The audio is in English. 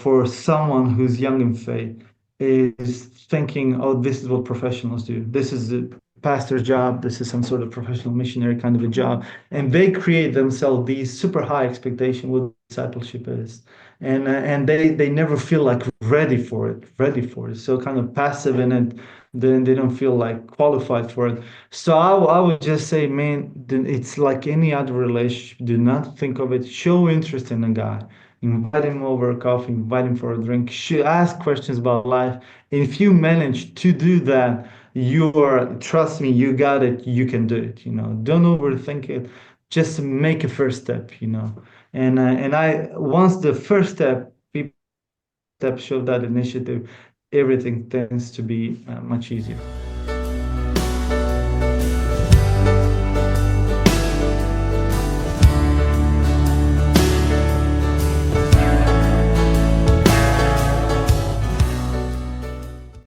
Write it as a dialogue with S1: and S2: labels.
S1: for someone who's young in faith is thinking, oh, this is what professionals do. This is a pastor's job. This is some sort of professional missionary kind of a job. And they create themselves these super high expectation what discipleship is. And they never feel like ready for it. So kind of passive in it, then they don't feel like qualified for it. So I would just say, man, it's like any other relationship. Do not think of it. Show interest in a guy. Invite him over coffee, invite him for a drink, ask questions about life. And if you manage to do that, trust me, you got it, you can do it, Don't overthink it. Just make a first step, once the first step, people step show that initiative, everything tends to be much easier.